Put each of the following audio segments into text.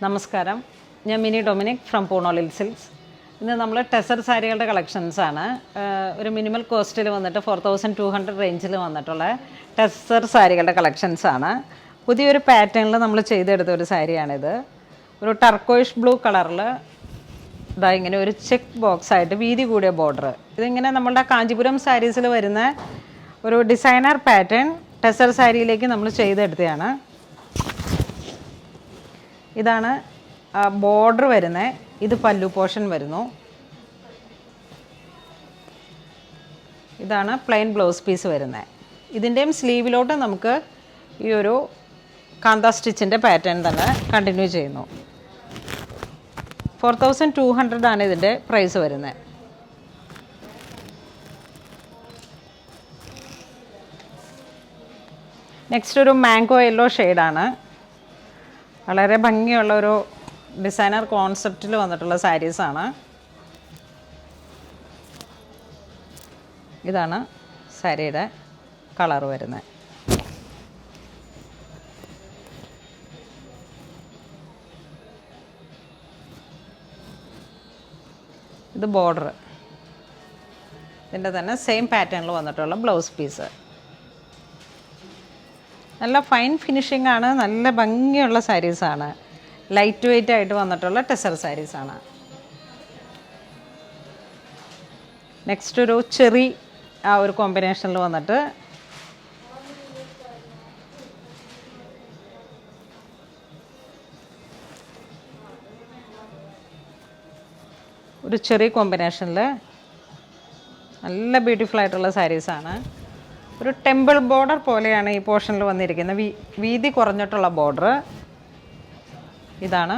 നമസ്കാരം, ഞാൻ mini Dominic from പൂണോളിൽ silks. ഇന്ന് നമ്മൾ ടെസർ സാരികളുടെ കളക്ഷൻസാണ്. ഒരു മിനിമൽ കോസ്റ്റിൽ വന്നിട്ട് 4200 റേഞ്ചിൽ വന്നിട്ടുള്ള ടെസർ സാരികളുടെ കളക്ഷൻസാണ്. പുതിയൊരു പാറ്റേണിൽ നമ്മൾ ചെയ്തെടുത്ത ഒരു സാരിയാണിത്. ഒരു ടർക്കോയിഷ് ബ്ലൂ കളറിൽ ഇതാ ഇങ്ങനെ ഒരു ചെക്ക് ബോക്സ് ആയിട്ട് വീതി കൂടിയ ബോർഡർ. ഇതിങ്ങനെ നമ്മളുടെ കാഞ്ചീപുരം സാരീസിൽ വരുന്ന ഒരു ഡിസൈനർ പാറ്റേൺ ടെസർ സാരിയിലേക്ക് നമ്മൾ ചെയ്തെടുത്തതാണ്. ഇതാണ് ബോർഡർ വരുന്നത്. ഇത് പല്ലു പോർഷൻ വരുന്നു. ഇതാണ് പ്ലെയിൻ ബ്ലൗസ് പീസ് വരുന്നത്. ഇതിൻ്റെയും സ്ലീവിലോട്ട് നമുക്ക് ഈ ഒരു കാന്ത സ്റ്റിച്ചിൻ്റെ പാറ്റേൺ തന്നെ കണ്ടിന്യൂ ചെയ്യുന്നു. 4200 ആണ് ഇതിൻ്റെ പ്രൈസ് വരുന്നത്. നെക്സ്റ്റ് ഒരു മാംഗോ യെല്ലോ ഷെയ്ഡാണ്. വളരെ ഭംഗിയുള്ള ഒരു ഡിസൈനർ കോൺസെപ്റ്റിൽ വന്നിട്ടുള്ള സാരീസാണ്. ഇതാണ് സാരിയുടെ കളർ വരുന്നത്. ഇത് ബോർഡർ. ഇതിൻ്റെ തന്നെ സെയിം പാറ്റേണിൽ വന്നിട്ടുള്ള ബ്ലൗസ് പീസ്. നല്ല ഫൈൻ ഫിനിഷിംഗ് ആണ്. നല്ല ഭംഗിയുള്ള സാരീസാണ്. ലൈറ്റ് വെയ്റ്റ് ആയിട്ട് വന്നിട്ടുള്ള ടെസർ സാരീസാണ്. നെക്സ്റ്റ് ഒരു ചെറി ആ ഒരു കോമ്പിനേഷനിൽ വന്നിട്ട് ഒരു ചെറിയ കോമ്പിനേഷനിൽ നല്ല ബ്യൂട്ടിഫുൾ ആയിട്ടുള്ള സാരീസാണ്. ഒരു ടെമ്പിൾ ബോർഡർ പോലെയാണ് ഈ പോർഷനിൽ വന്നിരിക്കുന്നത്. വീതി കുറഞ്ഞിട്ടുള്ള ബോർഡർ. ഇതാണ്.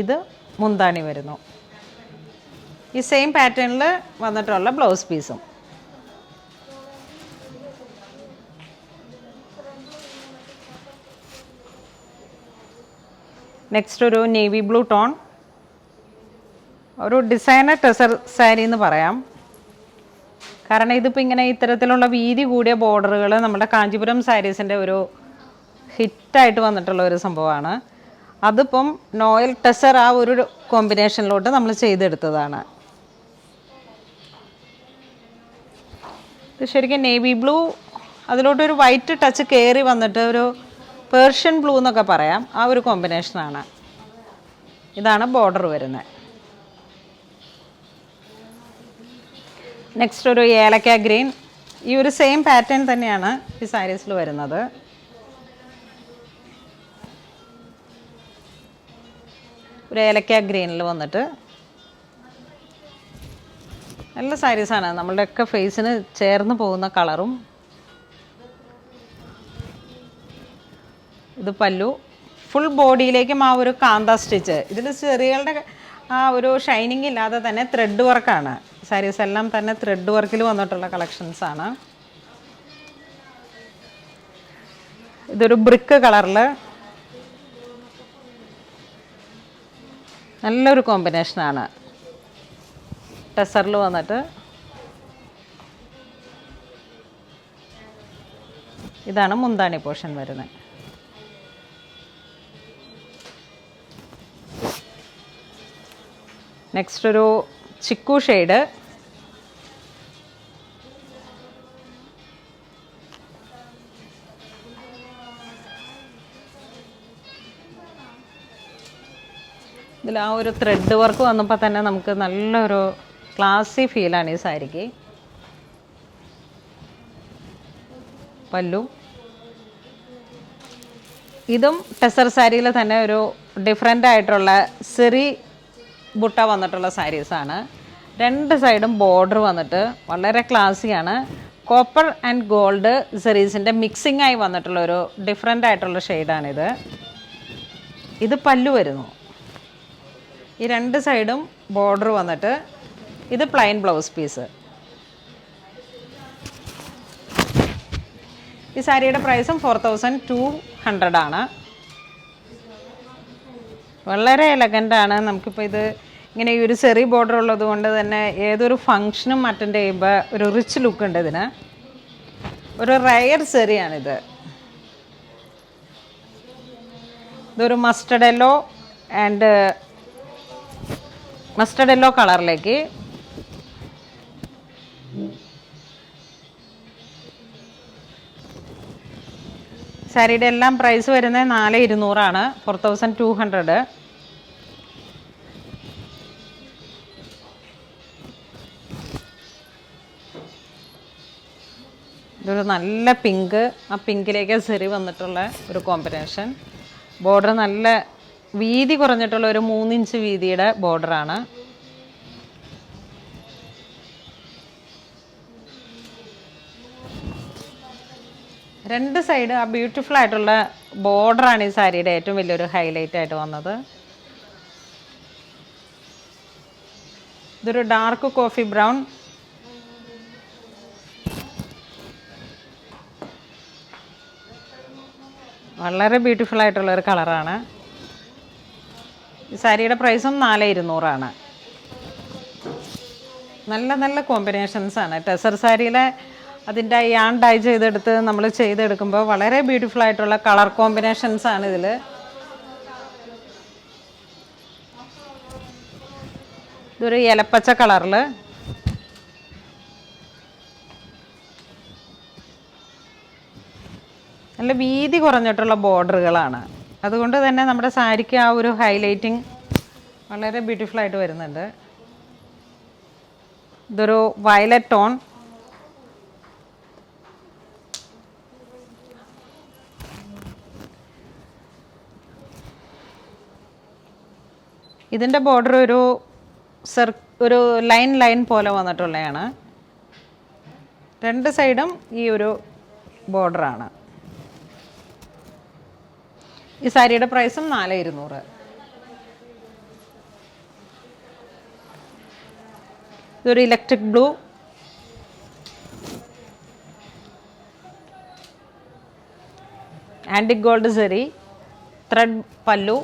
ഇത് മുന്താണി വരുന്നു. ഈ സെയിം പാറ്റേണിൽ വന്നിട്ടുള്ള ബ്ലൗസ് പീസും. നെക്സ്റ്റ് ഒരു നേവി ബ്ലൂ ടോൺ. ഒരു ഡിസൈനർ ടെസർ സാരി എന്ന് പറയാം. കാരണം ഇതിപ്പോൾ ഇങ്ങനെ ഇത്തരത്തിലുള്ള വീതി കൂടിയ ബോർഡറുകൾ നമ്മുടെ കാഞ്ചീപുരം സാരീസിൻ്റെ ഒരു ഹിറ്റായിട്ട് വന്നിട്ടുള്ള ഒരു സംഭവമാണ്. അതിപ്പം നോയൽ ടെസർ ആ ഒരു കോമ്പിനേഷനിലോട്ട് നമ്മൾ ചെയ്തെടുത്തതാണ്. ഇത് ശരിക്കും നേവി ബ്ലൂ അതിലോട്ടൊരു വൈറ്റ് ടച്ച് കയറി വന്നിട്ട് ഒരു പേർഷ്യൻ ബ്ലൂ എന്നൊക്കെ പറയാം. ആ ഒരു കോമ്പിനേഷനാണ്. ഇതാണ് ബോർഡർ വരുന്നത്. നെക്സ്റ്റ് ഒരു ഏലക്ക ഗ്രീൻ. ഈ ഒരു സെയിം പാറ്റേൺ തന്നെയാണ് ഈ സാരീസിൽ വരുന്നത്. ഒരു ഏലക്ക ഗ്രീനിൽ വന്നിട്ട് നല്ല സാരീസാണ്. നമ്മളുടെയൊക്കെ ഫേസിന് ചേർന്ന് പോകുന്ന കളറും. ഇത് പല്ലു. ഫുൾ ബോഡിയിലേക്കും ആ ഒരു കാന്ത സ്റ്റിച്ച്. ഇതിൽ ചെറികളുടെ ആ ഒരു ഷൈനിങ് ഇല്ലാതെ തന്നെ ത്രെഡ് വർക്കാണ്. സാരീസ് എല്ലാം തന്നെ ത്രെഡ് വർക്കിൽ വന്നിട്ടുള്ള കളക്ഷൻസാണ്. ഇതൊരു ബ്രിക്ക് കളറിൽ നല്ലൊരു കോമ്പിനേഷനാണ്. ടെസറിൽ വന്നിട്ട് ഇതാണ് മുന്താണി പോർഷൻ വരുന്നത്. നെക്സ്റ്റ് ഒരു ചിക്കു ഷെയ്ഡ്. ഇതിൽ ആ ഒരു ത്രെഡ് വർക്ക് വന്നപ്പോൾ തന്നെ നമുക്ക് നല്ലൊരു ക്ലാസി ഫീലാണ് ഈ സാരിക്ക്. പല്ലു. ഇതും ടെസർ സാരിയിൽ തന്നെ ഒരു ഡിഫറെൻ്റ് ആയിട്ടുള്ള സെറി ബുട്ട വന്നിട്ടുള്ള സാരീസാണ്. രണ്ട് സൈഡും ബോർഡർ വന്നിട്ട് വളരെ ക്ലാസിയാണ്. കോപ്പർ ആൻഡ് ഗോൾഡ് സെറീസിൻ്റെ മിക്സിംഗ് ആയി വന്നിട്ടുള്ള ഒരു ഡിഫറെൻ്റ് ആയിട്ടുള്ള ഷെയ്ഡാണിത്. ഇത് പല്ലു വരുന്നു. ഈ രണ്ട് സൈഡും ബോർഡർ വന്നിട്ട് ഇത് പ്ലെയിൻ ബ്ലൗസ് പീസ്. ഈ സാരിയുടെ പ്രൈസും 4200 ആണ്. വളരെ എലഗൻ്റാണ്. നമുക്കിപ്പോൾ ഇത് ഇങ്ങനെ ഈ ഒരു ചെറിയ ബോർഡർ ഉള്ളത് കൊണ്ട് തന്നെ ഏതൊരു ഫങ്ഷനും അറ്റൻഡ് ചെയ്യുമ്പോൾ ഒരു റിച്ച് ലുക്ക് ഉണ്ട് ഇതിന്. ഒരു റയർ സെറിയാണിത്. ഇതൊരു മസ്റ്റർഡ് യെല്ലോ കളറിലേക്ക് സാരിയുടെ എല്ലാം പ്രൈസ് വരുന്നത് 4200 4200. ഇതൊരു നല്ല പിങ്ക്, ആ പിങ്കിലേക്ക് സെറി വന്നിട്ടുള്ള ഒരു കോമ്പിനേഷൻ. ബോർഡർ നല്ല വീതി കുറഞ്ഞിട്ടുള്ള ഒരു 3 ഇഞ്ച് വീതിയുടെ ബോർഡറാണ്. രണ്ട് സൈഡ് ആ ബ്യൂട്ടിഫുൾ ആയിട്ടുള്ള ബോർഡറാണ് ഈ സാരിയുടെ ഏറ്റവും വലിയൊരു ഹൈലൈറ്റ് ആയിട്ട് വന്നത്. ഇതൊരു ഡാർക്ക് കോഫി ബ്രൗൺ, വളരെ ബ്യൂട്ടിഫുൾ ആയിട്ടുള്ള ഒരു കളറാണ്. ഈ സാരിയുടെ പ്രൈസും 4200. നല്ല നല്ല കോമ്പിനേഷൻസാണ്. ടെസർ സാരിയിലെ അതിൻ്റെ യാൺ ഡൈ ചെയ്തെടുത്ത് നമ്മൾ ചെയ്തെടുക്കുമ്പോൾ വളരെ ബ്യൂട്ടിഫുൾ ആയിട്ടുള്ള കളർ കോമ്പിനേഷൻസാണ് ഇതിൽ. ഇതൊരു ഇലപ്പച്ച കളറിൽ നല്ല വീതി കുറഞ്ഞിട്ടുള്ള ബോർഡറുകളാണ്. അതുകൊണ്ട് തന്നെ നമ്മുടെ സാരിക്ക് ആ ഒരു ഹൈലൈറ്റിങ് വളരെ ബ്യൂട്ടിഫുൾ ആയിട്ട് വരുന്നുണ്ട്. ഇതൊരു വയലറ്റ് ടോൺ, ഇതിൻ്റെ ബോർഡർ ഒരു ലൈൻ പോലെ വന്നിട്ടുള്ളതാണ്. രണ്ട് സൈഡും ഈ ഒരു ബോർഡറാണ്. ഈ സാരിയുടെ പ്രൈസും 4200. ഇതൊരു electric blue, antique gold zari, thread pallu,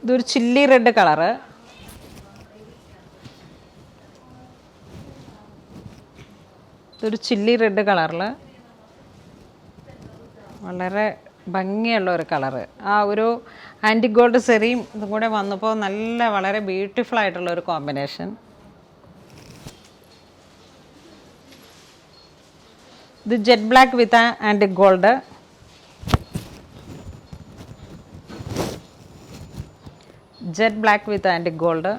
ഇതൊരു ചില്ലി റെഡ് കളറ്, ഇതൊരു ചില്ലി റെഡ് കളറിൽ വളരെ ഭംഗിയുള്ള ഒരു കളറ്. ആ ഒരു ആൻറ്റിക് ഗോൾഡ് സെറിയും ഇതും കൂടെ വന്നപ്പോൾ വളരെ ബ്യൂട്ടിഫുൾ ആയിട്ടുള്ള ഒരു കോമ്പിനേഷൻ. ഇത് jet black with antique gold, jet black with antique gold.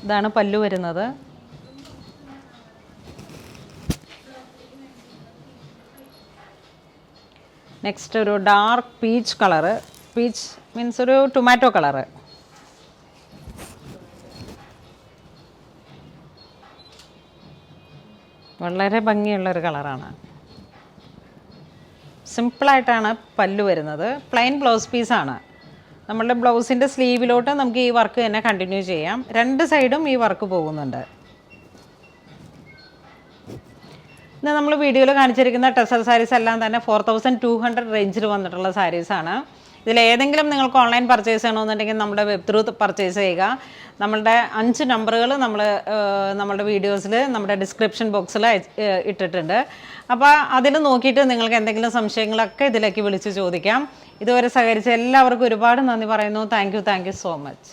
ഇതാണ് പല്ലു വരുന്നത്. നെക്സ്റ്റ് ഒരു dark peach colour, peach means ഒരു ടൊമാറ്റോ കളറ്. വളരെ ഭംഗിയുള്ളൊരു കളറാണ്. സിമ്പിളായിട്ടാണ് പല്ലു വരുന്നത്. പ്ലെയിൻ ബ്ലൗസ് പീസാണ്. നമ്മളുടെ ബ്ലൗസിൻ്റെ സ്ലീവിലോട്ട് നമുക്ക് ഈ വർക്ക് തന്നെ കണ്ടിന്യൂ ചെയ്യാം. രണ്ട് സൈഡും ഈ വർക്ക് പോകുന്നുണ്ട്. ഇന്ന് നമ്മൾ വീഡിയോയിൽ കാണിച്ചിരിക്കുന്ന ടെസർ സാരീസ് എല്ലാം തന്നെ 4200 റേഞ്ചിൽ വന്നിട്ടുള്ള സാരീസാണ്. ഇതിലേതെങ്കിലും നിങ്ങൾക്ക് ഓൺലൈൻ പർച്ചേസ് ചെയ്യണമെന്നുണ്ടെങ്കിൽ നമ്മുടെ വെബ് ത്രൂ പർച്ചേസ് ചെയ്യുക. നമ്മളുടെ 5 നമ്പറുകൾ നമ്മളുടെ വീഡിയോസിൽ നമ്മുടെ ഡിസ്ക്രിപ്ഷൻ ബോക്സിൽ ഇട്ടിട്ടുണ്ട്. അപ്പോൾ അതിൽ നോക്കിയിട്ട് നിങ്ങൾക്ക് എന്തെങ്കിലും സംശയങ്ങളൊക്കെ ഇതിലേക്ക് വിളിച്ച് ചോദിക്കാം. ഇതുവരെ സഹകരിച്ച എല്ലാവർക്കും ഒരുപാട് നന്ദി പറയുന്നു. Thank you so much.